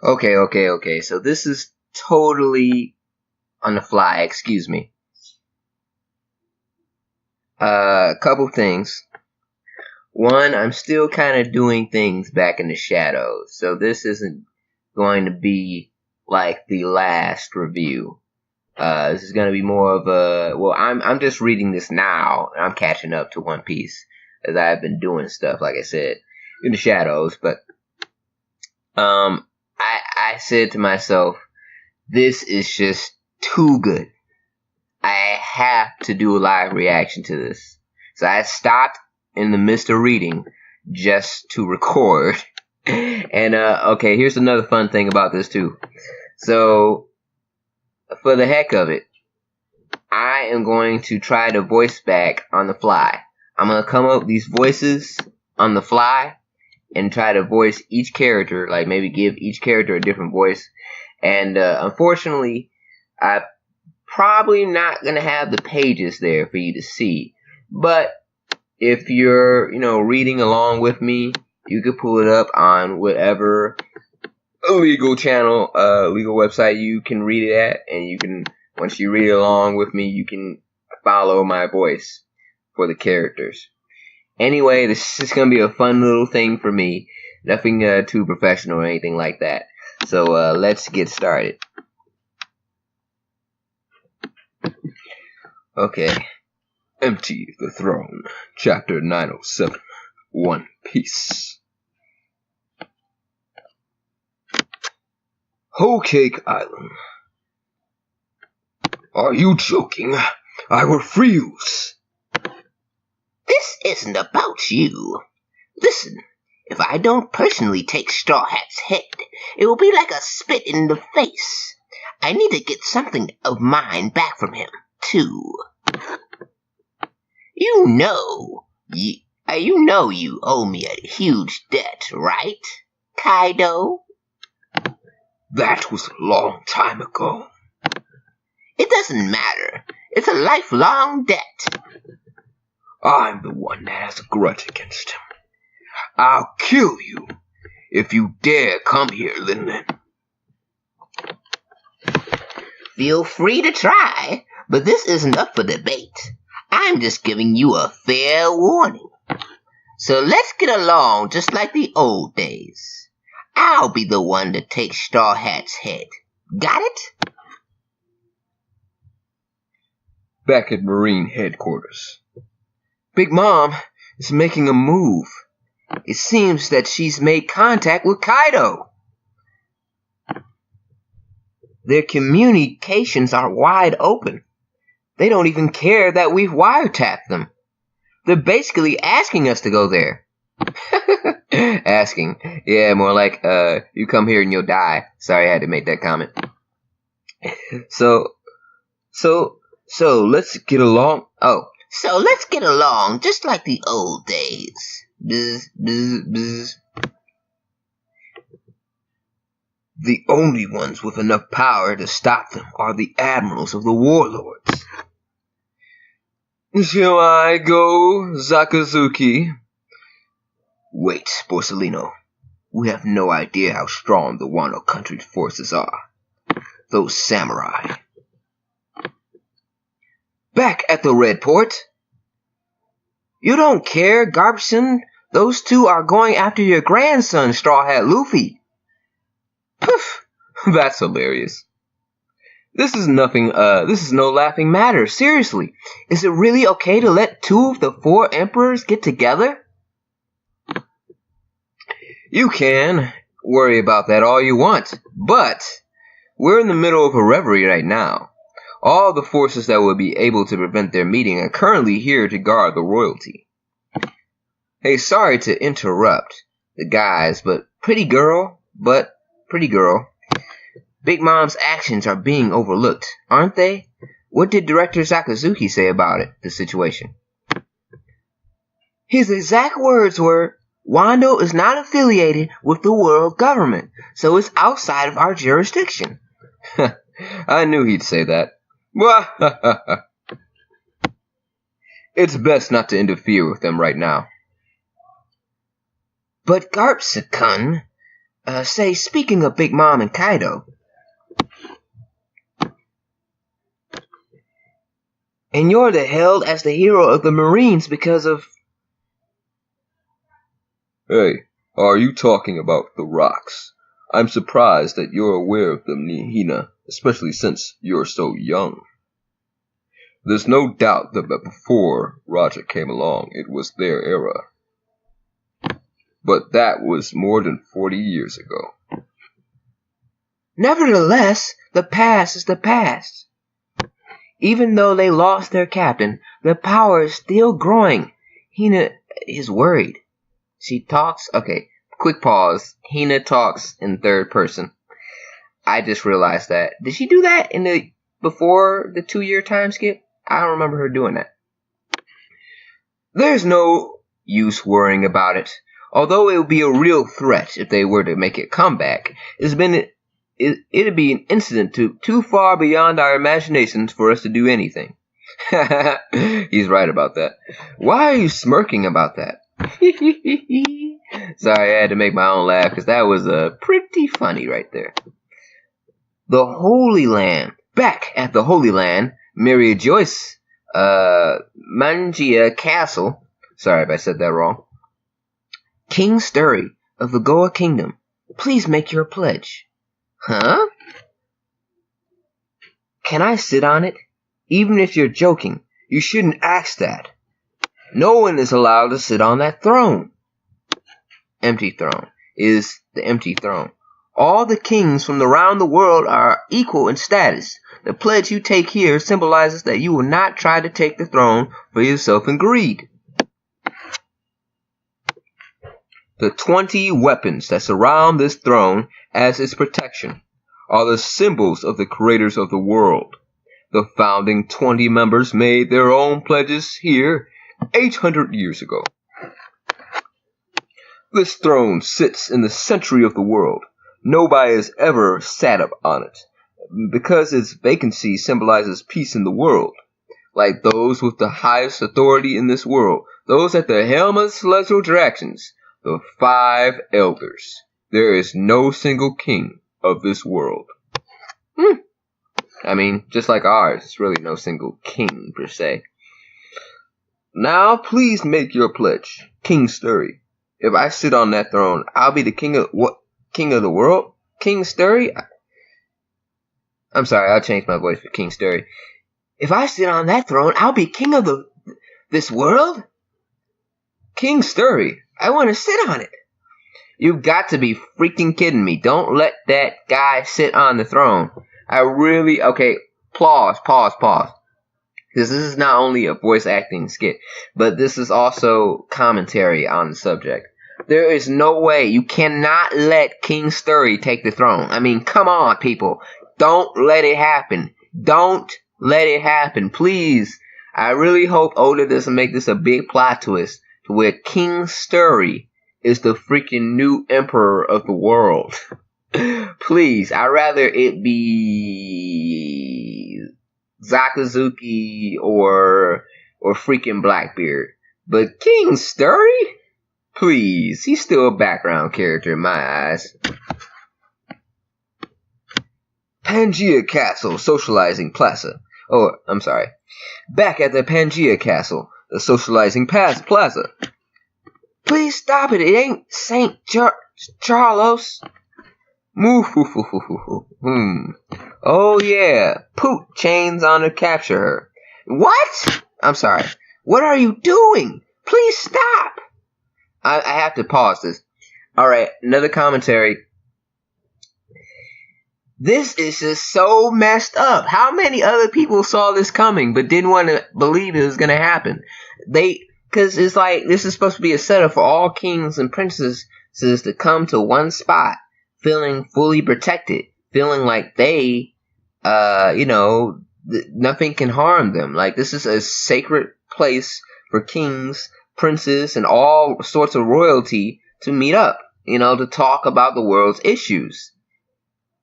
Okay. So this is totally on the fly. Excuse me. A couple things. One, I'm still kind of doing things back in the shadows, so this isn't going to be like the last review. This is going to be more of a, well, I'm just reading this now, and I'm catching up to One Piece, as I've been doing stuff, like I said, in the shadows, but, I said to myself, this is just too good. I have to do a live reaction to this. So I stopped in the midst of reading just to record. And, okay, here's another fun thing about this, too. So, for the heck of it, I am going to try to voice back on the fly. I'm going to come up with these voices on the fly and try to voice each character, like maybe give each character a different voice. And unfortunately, I'm probably not going to have the pages there for you to see. But if you're, reading along with me, you could pull it up on whatever legal channel, legal website you can read it at, and you can, once you read along with me, you can follow my voice for the characters. Anyway, this is going to be a fun little thing for me. Nothing too professional or anything like that. So let's get started. Okay. Empty the Throne, Chapter 907, One Piece. Whole Cake Island. Are you joking? I refuse. This isn't about you. Listen, if I don't personally take Straw Hat's head, it will be like a spit in the face. I need to get something of mine back from him, too. You know you owe me a huge debt, right, Kaido? That was a long time ago. It doesn't matter. It's a lifelong debt. I'm the one that has a grudge against him. I'll kill you if you dare come here, Lin Lin. Feel free to try, but this isn't up for debate. I'm just giving you a fair warning. So let's get along just like the old days. I'll be the one to take Straw Hat's head. Got it? Back at Marine headquarters. Big Mom is making a move. It seems that she's made contact with Kaido. Their communications are wide open. They don't even care that we've wiretapped them. They're basically asking us to go there. Asking. Yeah, more like, you come here and you'll die. Sorry I had to make that comment. So let's get along. So let's get along just like the old days. Bzz, bzz, bzz. The only ones with enough power to stop them are the admirals of the warlords. Shall I go, Sakazuki? Wait, Borsellino. We have no idea how strong the Wano country's forces are. Those samurai. Back at the Red Port. You don't care, Garbson. Those two are going after your grandson, Straw Hat Luffy. Poof! That's hilarious. This is no laughing matter. Seriously, is it really okay to let two of the four emperors get together? You can worry about that all you want, but we're in the middle of a reverie right now. All the forces that will be able to prevent their meeting are currently here to guard the royalty. Hey, sorry to interrupt the guys, but pretty girl, Big Mom's actions are being overlooked, aren't they? What did Director Sakazuki say about it, the situation? His exact words were, Wando is not affiliated with the world government, so it's outside of our jurisdiction. I knew he'd say that. It's best not to interfere with them right now. But Garpsakun, Say, speaking of Big Mom and Kaido, and you're hailed as the hero of the Marines because of... Hey, are you talking about the rocks? I'm surprised that you're aware of them, Hina, especially since you're so young. There's no doubt that before Roger came along, it was their era. But that was more than 40 years ago. Nevertheless, the past is the past. Even though they lost their captain, their power is still growing. Hina is worried. She talks... Okay, quick pause. Hina talks in third person. I just realized that. Did she do that before the 2-year time skip? I don't remember her doing that. There's no use worrying about it. Although it would be a real threat if they were to make a comeback, it'd be an incident too far beyond our imaginations for us to do anything. He's right about that. Why are you smirking about that? Sorry, I had to make my own laugh because that was pretty funny right there. The Holy Land. Back at the Holy Land, Mary Joyce, Manga Castle. Sorry if I said that wrong. King Sturry of the Goa Kingdom, please make your pledge. Huh? Can I sit on it? Even if you're joking, you shouldn't ask that. No one is allowed to sit on that throne. Empty throne is the empty throne. All the kings from around the world are equal in status. The pledge you take here symbolizes that you will not try to take the throne for yourself in greed. The 20 weapons that surround this throne as its protection are the symbols of the creators of the world. The founding 20 members made their own pledges here 800 years ago. This throne sits in the center of the world. Nobody has ever sat up on it, because its vacancy symbolizes peace in the world. Like those with the highest authority in this world, those at the helm of celestial directions, the 5 elders. There is no single king of this world. I mean, just like ours, it's really no single king per se. Now, please make your pledge, King Sturry. If I sit on that throne, I'll be the king of what? King of the world? King Sturry? I'm sorry, I'll change my voice for King Sturry. If I sit on that throne, I'll be king of this world? King Sturry, I want to sit on it. You've got to be freaking kidding me. Don't let that guy sit on the throne. Okay, pause. Because this is not only a voice acting skit, but this is also commentary on the subject. There is no way. You cannot let King Sturry take the throne. I mean, come on, people. Don't let it happen. Don't let it happen, please. I really hope Oda doesn't make this a big plot twist to where King Sturry is the freaking new emperor of the world. Please, I'd rather it be Sakazuki or freaking Blackbeard. But King Sturry? Please, he's still a background character in my eyes. Pangea Castle, socializing plaza. Oh, I'm sorry. Back at the Pangea Castle, the socializing plaza. Please stop it. It ain't St. Charles. Oh yeah. Poot chains on to capture her. What? I'm sorry. What are you doing? Please stop. I have to pause this. Alright, another commentary. This is just so messed up. How many other people saw this coming but didn't want to believe it was going to happen? Because it's like, this is supposed to be a setup for all kings and princesses to come to one spot, feeling fully protected, feeling like they, nothing can harm them. Like, this is a sacred place for kings, princes, and all sorts of royalty to meet up, to talk about the world's issues.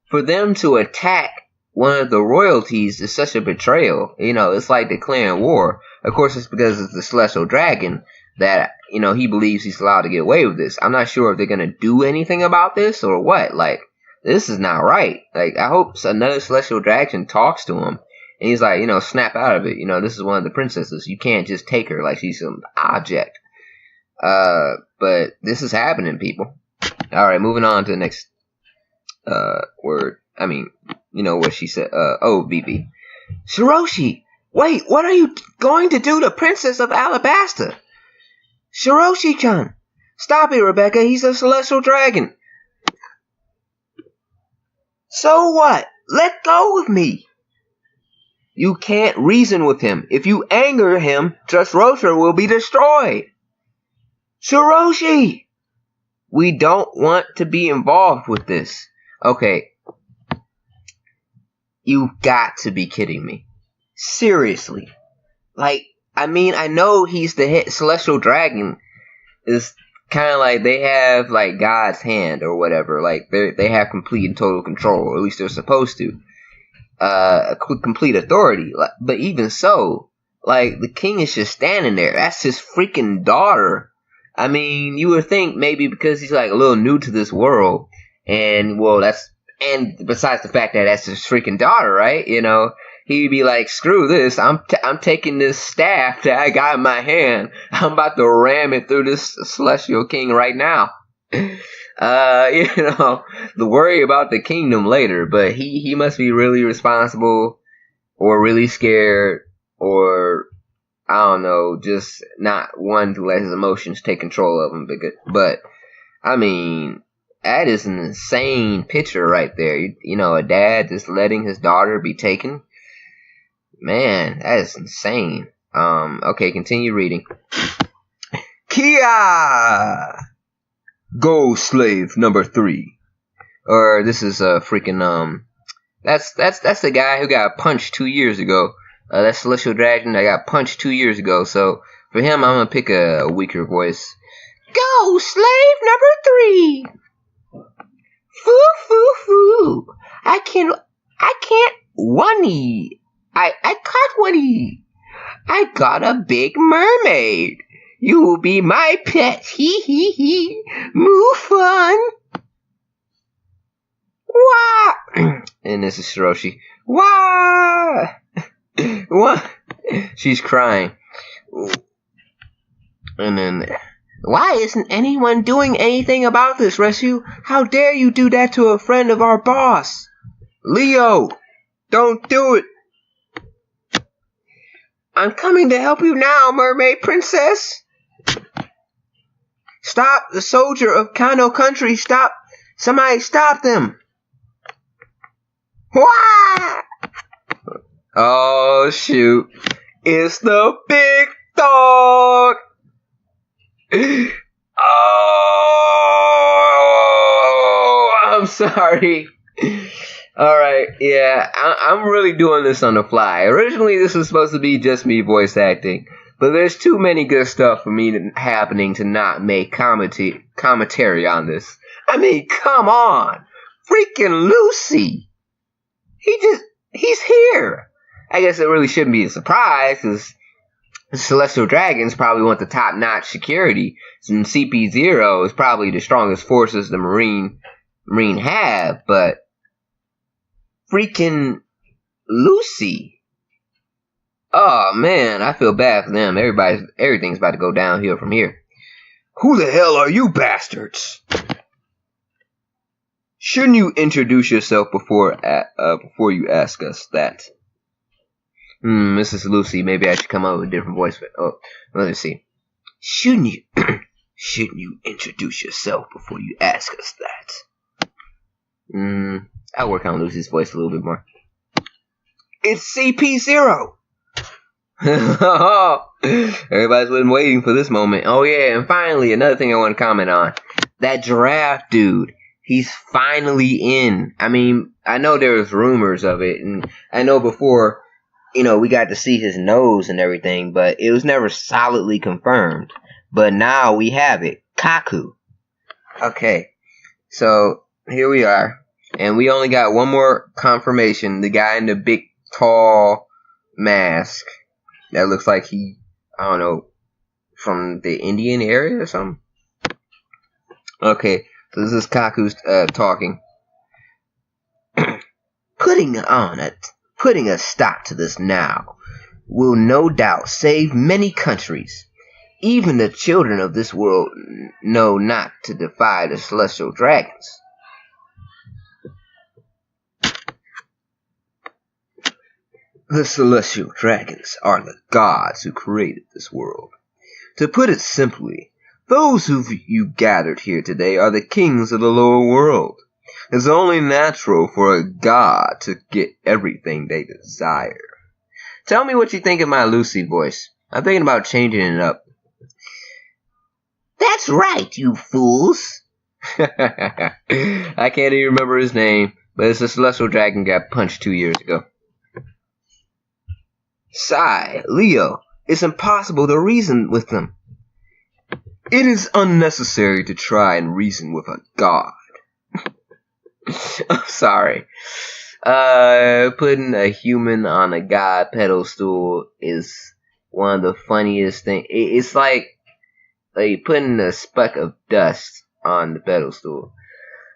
For them to attack one of the royalties is such a betrayal. It's like declaring war. Of course, it's because it's the Celestial Dragon. that, he believes he's allowed to get away with this. I'm not sure if they're going to do anything about this or what. Like, this is not right. Like, I hope another celestial dragon talks to him. And he's like, snap out of it. This is one of the princesses. You can't just take her like she's some object. But this is happening, people. Alright, moving on to the next word. I mean, what she said. BB. Shiroshi! Wait, what are you going to do to Princess of Alabasta? Shiroshi-chan! Stop it, Rebecca. He's a celestial dragon. So what? Let go of me. You can't reason with him. If you anger him, Dressrosa will be destroyed. Shiroshi! We don't want to be involved with this. Okay. You've got to be kidding me. Seriously. Like, I mean, I know he's the celestial dragon. Is kind of like they have, like, God's hand or whatever. Like, they have complete and total control. Or at least they're supposed to. Complete authority. But even so, like, the king is just standing there. That's his freaking daughter. I mean, you would think maybe because he's, like, a little new to this world. And, well, and besides the fact that that's his freaking daughter, right? He'd be like, screw this. I'm taking this staff that I got in my hand. I'm about to ram it through this celestial king right now. The worry about the kingdom later, but he must be really responsible or really scared or, I don't know, just not one to let his emotions take control of him. But, I mean, that is an insane picture right there. A dad just letting his daughter be taken. Man, that is insane. Okay, continue reading. Kia! Go slave number 3. Or this is a freaking that's the guy who got punched 2 years ago. That celestial dragon that got punched 2 years ago. So for him, I'm gonna pick a weaker voice. Go slave number 3. Foo foo foo. I can't one-y. I caught one-y. I got a big mermaid. You will be my pet. Hee hee hee. Move fun. Wah. And this is Shiroshi. Wah. What? She's crying. And then, why isn't anyone doing anything about this, Rescue? How dare you do that to a friend of our boss? Leo, don't do it. I'm coming to help you now, Mermaid Princess. Stop the soldier of Kano Country. Stop. Somebody stop them. Wah! Oh, shoot. It's the big dog. Oh, I'm sorry. Alright, yeah, I'm really doing this on the fly. Originally, this was supposed to be just me voice acting, but there's too many good stuff for me happening to not make commentary on this. I mean, come on! Freaking Lucy! He's here! I guess it really shouldn't be a surprise, because the Celestial Dragons probably want the top-notch security, and CP0 is probably the strongest forces the Marine have, but freaking Lucy. Oh man, I feel bad for them. Everything's about to go downhill from here. Who the hell are you bastards? Shouldn't you introduce yourself before you ask us that? Mrs. Lucy, maybe I should come up with a different voice. Oh, let's see. Shouldn't you introduce yourself before you ask us that? I'll work on Lucy's voice a little bit more. It's CP0! Everybody's been waiting for this moment. Oh yeah, and finally, another thing I want to comment on. That giraffe dude, he's finally in. I mean, I know there was rumors of it, and I know before, we got to see his nose and everything, but it was never solidly confirmed. But now we have it. Kaku. Okay, so here we are. And we only got one more confirmation. The guy in the big, tall mask. That looks like he, I don't know, from the Indian area or something. Okay, so this is Kaku's talking. Putting a stop to this now will no doubt save many countries. Even the children of this world know not to defy the celestial dragons. The celestial dragons are the gods who created this world. To put it simply, those who you gathered here today are the kings of the lower world. It's only natural for a god to get everything they desire. Tell me what you think of my Lucy voice. I'm thinking about changing it up. That's right, you fools. I can't even remember his name, but it's a celestial dragon got punched 2 years ago. Sigh, Leo, it's impossible to reason with them. It is unnecessary to try and reason with a god. I'm sorry. Putting a human on a god pedestal is one of the funniest things. It's like putting a speck of dust on the pedestal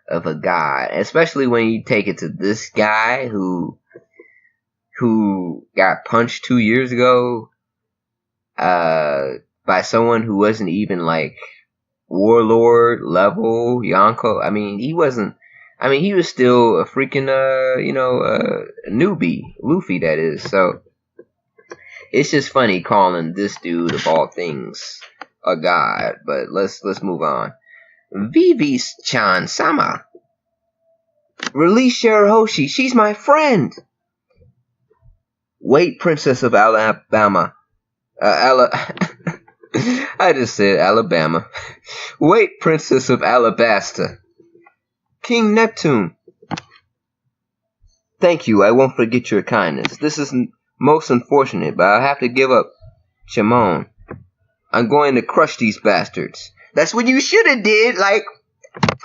of a god, especially when you take it to this guy who got punched 2 years ago by someone who wasn't even like warlord level Yonko. I mean, he wasn't. I mean, he was still a freaking newbie, Luffy that is. So it's just funny calling this dude of all things a god. But let's move on. Vivi-chan sama. Release Shirahoshi. She's my friend. Wait, Princess of Alabama. I just said Alabama. Wait, Princess of Alabasta. King Neptune. Thank you, I won't forget your kindness. This is most unfortunate, but I'll have to give up Shimon. I'm going to crush these bastards. That's what you should have did, like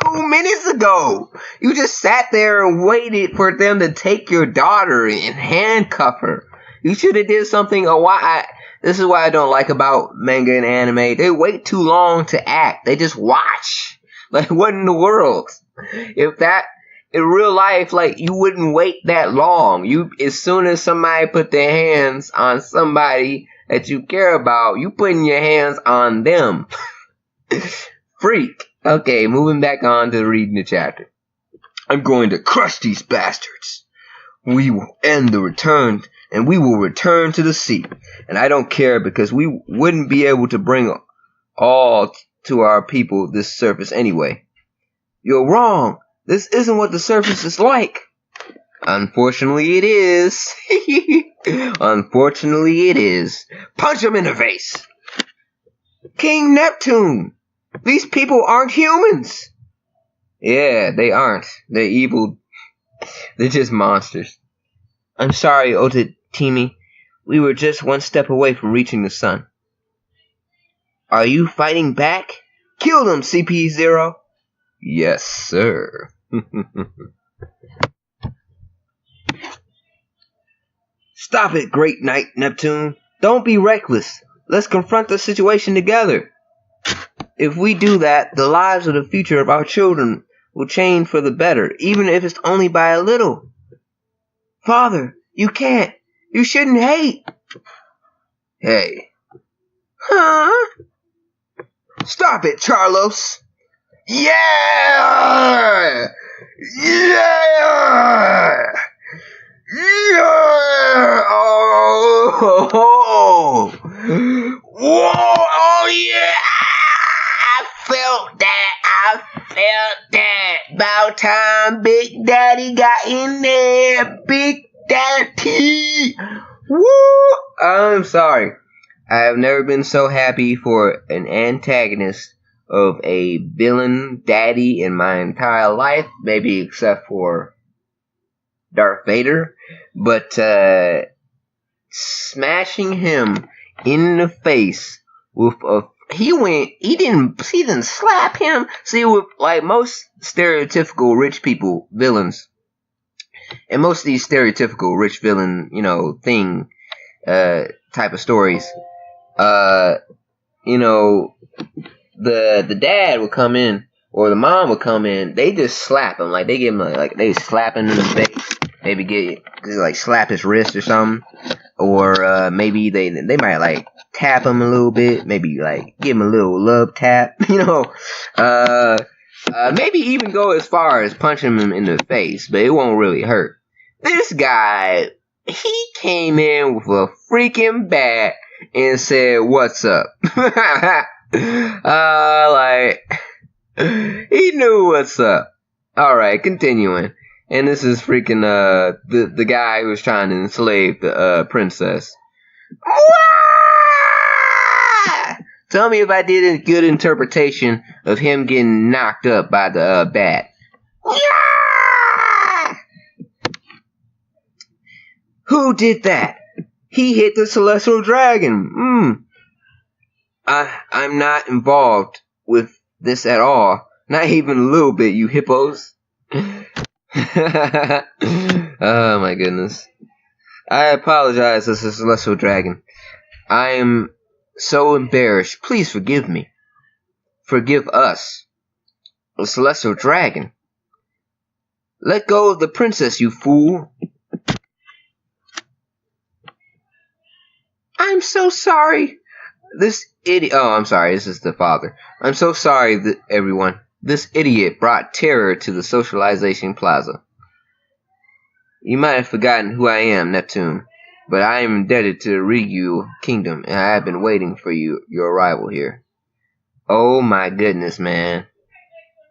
2 minutes ago. You just sat there and waited for them to take your daughter and handcuff her. You should have did something a while. This is what I don't like about manga and anime. They wait too long to act. They just watch. Like, what in the world? If that, in real life, like, you wouldn't wait that long. As soon as somebody put their hands on somebody that you care about, you putting your hands on them. Freak. Okay, moving back on to reading the chapter. I'm going to crush these bastards. We will end the return, and we will return to the sea. And I don't care, because we wouldn't be able to bring all to our people this surface anyway. You're wrong. This isn't what the surface is like. Unfortunately it is. Unfortunately it is. Punch him in the face. King Neptune. These people aren't humans. Yeah, they aren't. They're evil. They're just monsters. I'm sorry, Otatimi. We were just one step away from reaching the sun. Are you fighting back? Kill them, CP0. Yes, sir. Stop it, Great Knight Neptune. Don't be reckless. Let's confront the situation together. If we do that, the lives of the future of our children will change for the better, even if it's only by a little. Father, you can't. You shouldn't hate. Hey. Huh? Stop it, Charlos. Yeah! Yeah! Yeah! Oh! Whoa! Oh, yeah! I felt that. About time Big Daddy got in there. Big Daddy. Woo! I'm sorry. I have never been so happy for an antagonist of a villain daddy in my entire life, maybe except for Darth Vader. But smashing him in the face with a he didn't slap him. See, with like most stereotypical rich people villains, and most of these stereotypical rich villain, type of stories, you know, the dad would come in or the mom would come in, they just slap him. Like, they give him, like, they slap him in the face. Maybe like, slap his wrist or something. Or, maybe they might, like, tap him a little bit. Maybe, like, give him a little love tap. You know, maybe even go as far as punching him in the face, but it won't really hurt. This guy, he came in with a freaking bat and said, "What's up?" Like, he knew what's up. Alright, continuing. And this is freaking, the guy who was trying to enslave the, princess. Tell me if I did a good interpretation of him getting knocked up by the, bat. Who did that? He hit the celestial dragon. I'm not involved with this at all. Not even a little bit, you hippos. Oh my goodness. I apologize as a celestial dragon. I am so embarrassed. Please forgive me. Forgive us. A celestial dragon. Let go of the princess, you fool. I'm so sorry. This idiot. Oh, I'm sorry. This is the father. I'm so sorry, everyone. This idiot brought terror to the socialization plaza. You might have forgotten who I am, Neptune, but I am indebted to the Ryu Kingdom, and I have been waiting for your arrival here. Oh my goodness, man.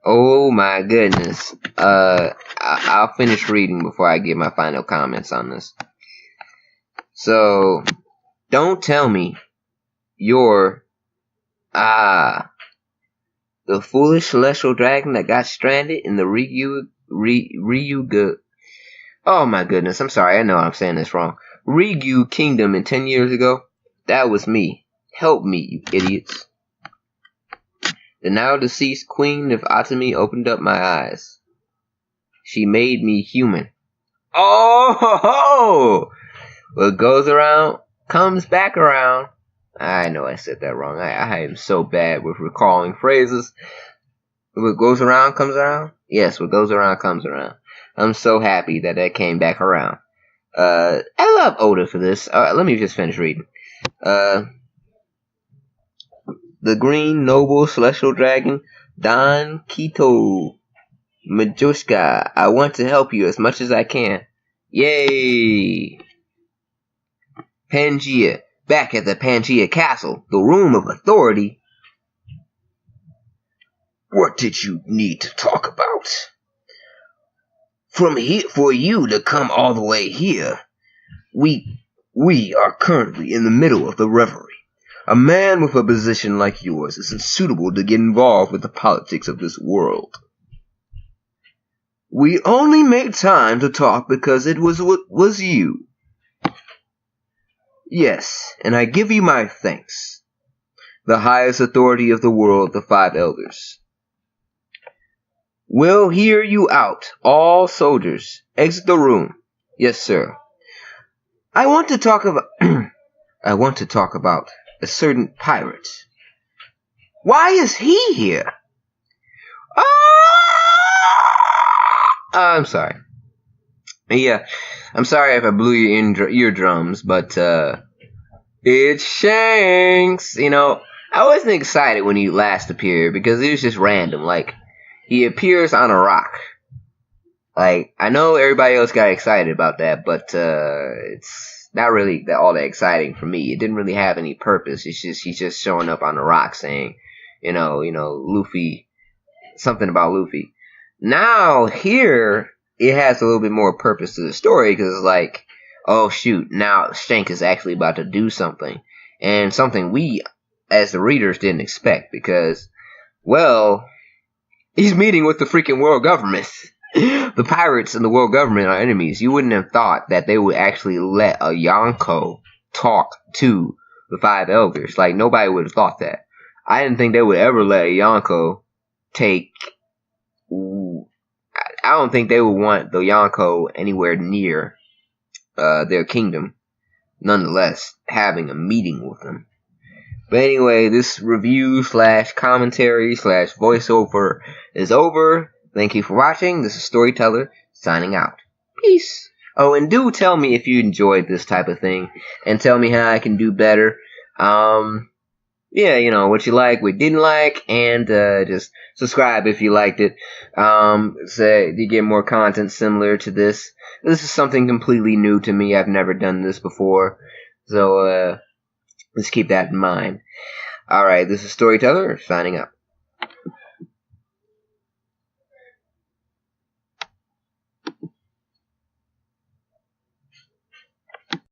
Oh my goodness. I'll finish reading before I give my final comments on this. So, don't tell me you're the foolish celestial dragon that got stranded in the Ryuga. Oh my goodness, I'm sorry, I know I'm saying this wrong. Ryu Kingdom in 10 years ago? That was me. Help me, you idiots. The now deceased Queen of Atami opened up my eyes. She made me human. Oh ho ho! What goes around comes back around. I know I said that wrong. I am so bad with recalling phrases. What goes around comes around? Yes, what goes around comes around. I'm so happy that came back around. I love Oda for this. Let me just finish reading. The Green Noble Celestial Dragon, Don Kito Majushka. I want to help you as much as I can. Yay! Pangea. Back at the Pangea Castle, the room of authority. What did you need to talk about? From here, for you to come all the way here, we are currently in the middle of the revelry. A man with a position like yours isn't suitable to get involved with the politics of this world. We only made time to talk because it was you. Yes, and I give you my thanks. The highest authority of the world, the 5 elders. We'll hear you out. All soldiers, exit the room. Yes, sir. I want to talk about a certain pirate. Why is he here? I'm sorry. Yeah, I'm sorry if I blew your eardrums, but it's Shanks. You know, I wasn't excited when he last appeared because it was just random. Like, he appears on a rock. Like, I know everybody else got excited about that, but it's not really all that exciting for me. It didn't really have any purpose. It's just he's just showing up on a rock saying, you know, Luffy, something about Luffy. Now here it has a little bit more purpose to the story because it's like, oh shoot, now Shank is actually about to do something, and something we as the readers didn't expect because, well, he's meeting with the freaking world government. The pirates and the world government are enemies. You wouldn't have thought that they would actually let a Yonko talk to the 5 elders. Like, nobody would have thought that. I didn't think they would ever let a Yonko take... I don't think they would want the Yonko anywhere near their kingdom. Nonetheless, having a meeting with them. But anyway, this review / commentary / voiceover is over. Thank you for watching. This is Storyteller signing out. Peace. Oh, and do tell me if you enjoyed this type of thing, and tell me how I can do better. Yeah, you know, what you like, what you didn't like, and just subscribe if you liked it. Say you get more content similar to this. This is something completely new to me. I've never done this before. So, let's keep that in mind. Alright, this is Storyteller, signing out.